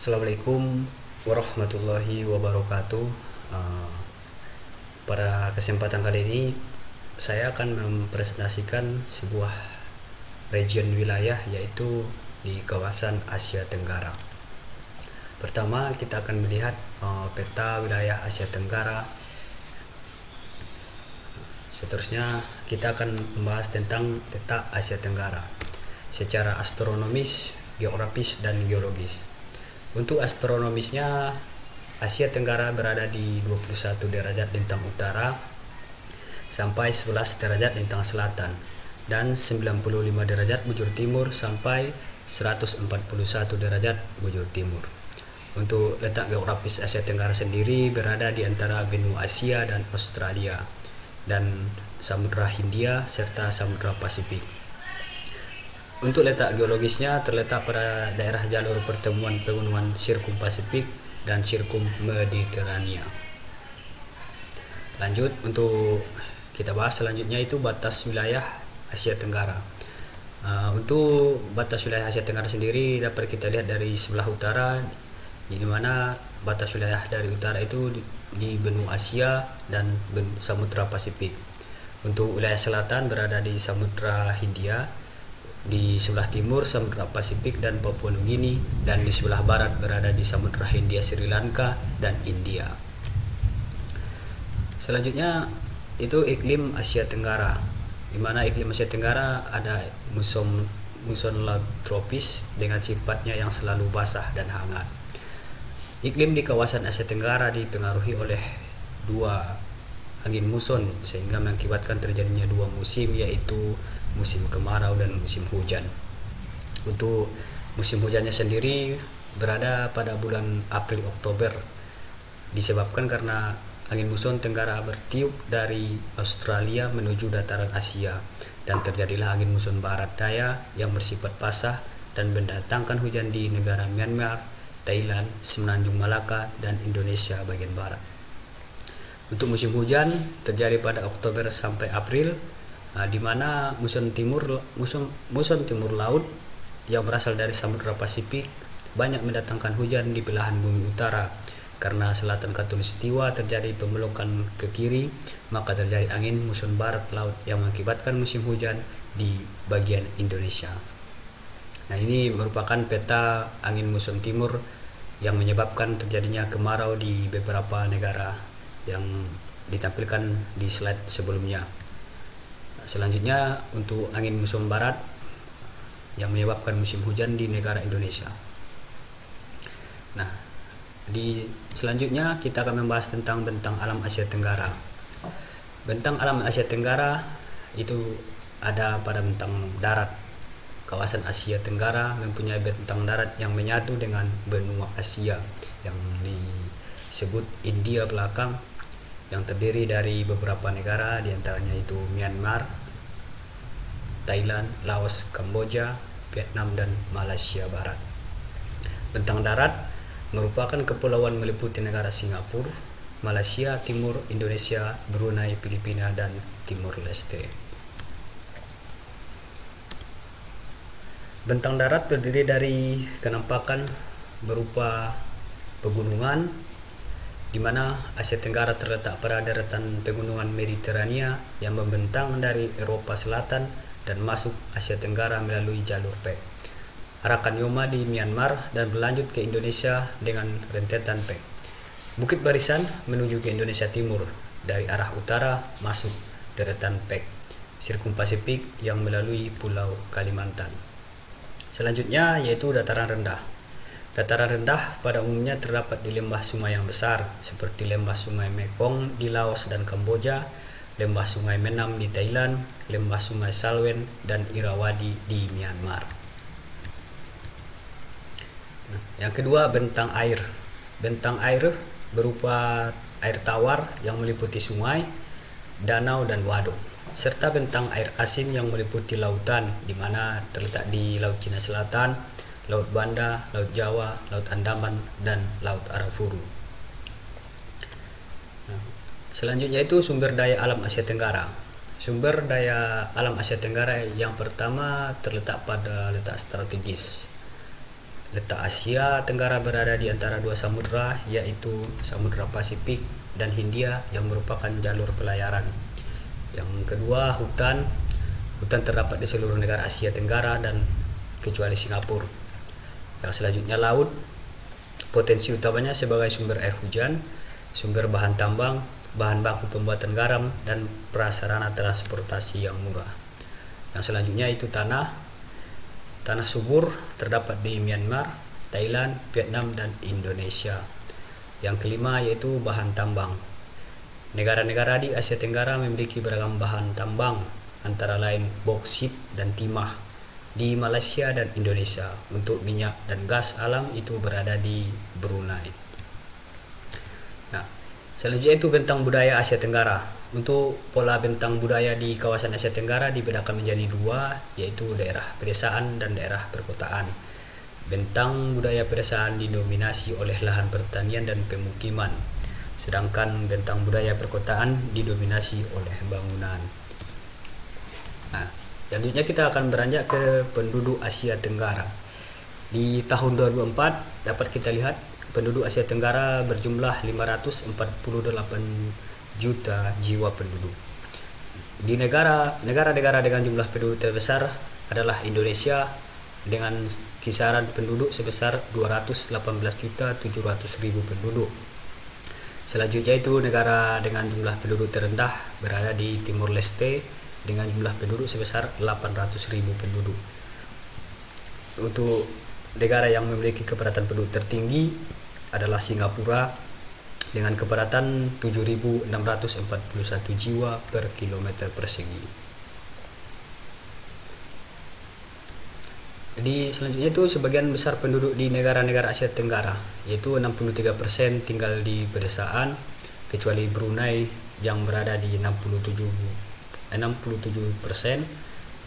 Assalamualaikum warahmatullahi wabarakatuh. Uh, Pada kesempatan kali ini saya akan mempresentasikan sebuah region wilayah, yaitu di kawasan Asia Tenggara. Pertama kita akan melihat peta wilayah Asia Tenggara. Seterusnya kita akan membahas tentang peta Asia Tenggara secara astronomis, geografis, dan geologis. Untuk astronomisnya, Asia Tenggara berada di 21 derajat lintang utara sampai 11 derajat lintang selatan dan 95 derajat bujur timur sampai 141 derajat bujur timur. Untuk letak geografis Asia Tenggara sendiri berada di antara benua Asia dan Australia dan Samudra Hindia serta Samudra Pasifik. Untuk letak geologisnya terletak pada daerah jalur pertemuan pegunungan Sirkum Pasifik dan Sirkum Mediterania. Lanjut, untuk kita bahas selanjutnya itu batas wilayah Asia Tenggara. Untuk batas wilayah Asia Tenggara sendiri dapat kita lihat dari sebelah utara, di mana batas wilayah dari utara itu di benua Asia dan Samudra Pasifik. Untuk wilayah selatan berada di Samudra Hindia, di sebelah timur Samudra Pasifik dan Papua Nugini, dan di sebelah barat berada di Samudra Hindia, Sri Lanka, dan India. Selanjutnya itu iklim Asia Tenggara, di mana iklim Asia Tenggara ada muson laut tropis dengan sifatnya yang selalu basah dan hangat. Iklim di kawasan Asia Tenggara dipengaruhi oleh dua angin muson sehingga mengakibatkan terjadinya dua musim, yaitu musim kemarau dan musim hujan. Untuk musim hujannya sendiri berada pada bulan April Oktober, disebabkan karena angin muson tenggara bertiup dari Australia menuju dataran Asia, dan terjadilah angin muson barat daya yang bersifat basah dan mendatangkan hujan di negara Myanmar, Thailand, Semenanjung Malaka, dan Indonesia bagian barat. Untuk musim hujan terjadi pada Oktober sampai April, di mana muson timur laut yang berasal dari Samudra Pasifik banyak mendatangkan hujan di belahan bumi utara. Karena selatan khatulistiwa terjadi pembelokan ke kiri, maka terjadi angin muson barat laut yang mengakibatkan musim hujan di bagian Indonesia. Nah, ini merupakan peta angin muson timur yang menyebabkan terjadinya kemarau di beberapa negara yang ditampilkan di slide sebelumnya. Selanjutnya untuk angin muson barat yang menyebabkan musim hujan di negara Indonesia. Nah, selanjutnya kita akan membahas tentang bentang alam Asia Tenggara. Bentang alam Asia Tenggara itu ada pada bentang darat. Kawasan Asia Tenggara mempunyai bentang darat yang menyatu dengan benua Asia yang disebut India belakang, yang terdiri dari beberapa negara, diantaranya itu Myanmar, Thailand, Laos, Kamboja, Vietnam, dan Malaysia Barat. Bentang darat merupakan kepulauan meliputi negara Singapura, Malaysia Timur, Indonesia, Brunei, Filipina, dan Timur Leste. Bentang darat terdiri dari kenampakan berupa pegunungan, di mana Asia Tenggara terletak pada daratan pegunungan Mediterania yang membentang dari Eropa Selatan dan masuk Asia Tenggara melalui jalur Pek, Arakan Yoma di Myanmar, dan berlanjut ke Indonesia dengan rentetan Pek. Bukit Barisan menuju ke Indonesia Timur dari arah utara masuk deretan Pek, Sirkum Pasifik yang melalui Pulau Kalimantan. Selanjutnya yaitu dataran rendah. Dataran rendah pada umumnya terdapat di lembah sungai yang besar seperti lembah sungai Mekong di Laos dan Kamboja, lembah sungai Menam di Thailand, lembah sungai Salwen, dan Irrawaddy di Myanmar. Yang kedua, bentang air. Bentang air berupa air tawar yang meliputi sungai, danau, dan waduk, serta bentang air asin yang meliputi lautan, di mana terletak di Laut Cina Selatan, Laut Banda, Laut Jawa, Laut Andaman, dan Laut Arafuru. Selanjutnya itu sumber daya alam Asia Tenggara. Sumber daya alam Asia Tenggara yang pertama terletak pada letak strategis. Letak Asia Tenggara berada di antara dua samudra, yaitu Samudra Pasifik dan Hindia yang merupakan jalur pelayaran. Yang kedua, hutan. Hutan terdapat di seluruh negara Asia Tenggara dan kecuali Singapura. Yang selanjutnya, laut. Potensi utamanya sebagai sumber air hujan, sumber bahan tambang, bahan baku pembuatan garam, dan prasarana transportasi yang murah. Yang selanjutnya itu tanah. Tanah subur terdapat di Myanmar, Thailand, Vietnam, dan Indonesia. Yang kelima yaitu bahan tambang. Negara-negara di Asia Tenggara memiliki beragam bahan tambang, antara lain boksit dan timah di Malaysia dan Indonesia. Untuk minyak dan gas alam itu berada di Brunei. Nah, selanjutnya itu bentang budaya Asia Tenggara. Untuk pola bentang budaya di kawasan Asia Tenggara dibedakan menjadi dua, yaitu daerah pedesaan dan daerah perkotaan. Bentang budaya pedesaan didominasi oleh lahan pertanian dan pemukiman, sedangkan bentang budaya perkotaan didominasi oleh bangunan. Nah, selanjutnya kita akan beranjak ke penduduk Asia Tenggara. Di tahun 2004 dapat kita lihat penduduk Asia Tenggara berjumlah 548 juta jiwa penduduk. Di negara-negara dengan jumlah penduduk terbesar adalah Indonesia dengan kisaran penduduk sebesar 218.700.000 penduduk. Selanjutnya itu negara dengan jumlah penduduk terendah berada di Timor Leste dengan jumlah penduduk sebesar 800.000 penduduk. Untuk negara yang memiliki kepadatan penduduk tertinggi adalah Singapura dengan kepadatan 7.641 jiwa per kilometer persegi. Jadi selanjutnya itu sebagian besar penduduk di negara-negara Asia Tenggara, yaitu 63% tinggal di pedesaan, kecuali Brunei yang berada di 67%,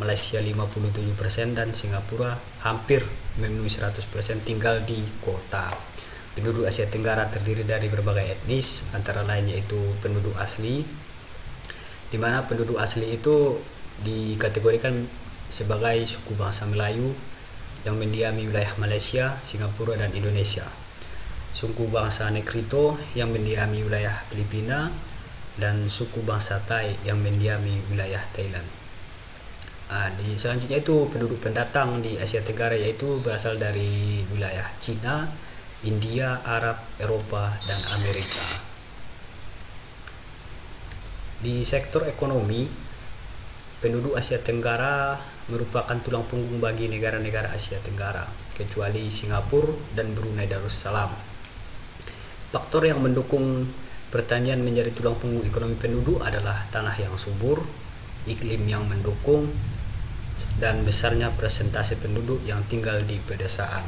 Malaysia 57%, dan Singapura hampir memenuhi 100% tinggal di kota. Penduduk Asia Tenggara terdiri dari berbagai etnis, antara lain yaitu penduduk asli, di mana penduduk asli itu dikategorikan sebagai suku bangsa Melayu yang mendiami wilayah Malaysia, Singapura, dan Indonesia. Suku bangsa Negrito yang mendiami wilayah Filipina, dan suku bangsa Thai yang mendiami wilayah Thailand. Di selanjutnya itu penduduk pendatang di Asia Tenggara, yaitu berasal dari wilayah Cina, India, Arab, Eropa, dan Amerika. Di sektor ekonomi, penduduk Asia Tenggara merupakan tulang punggung bagi negara-negara Asia Tenggara, kecuali Singapura dan Brunei Darussalam. Faktor yang mendukung pertanian menjadi tulang punggung ekonomi penduduk adalah tanah yang subur, iklim yang mendukung, dan besarnya persentase penduduk yang tinggal di pedesaan.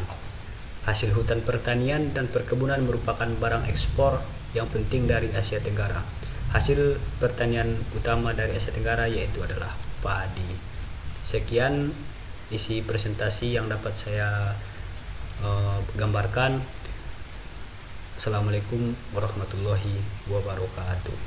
Hasil hutan pertanian dan perkebunan merupakan barang ekspor yang penting dari Asia Tenggara. Hasil pertanian utama dari Asia Tenggara yaitu adalah padi. Sekian isi presentasi yang dapat saya gambarkan. Assalamualaikum warahmatullahi wabarakatuh.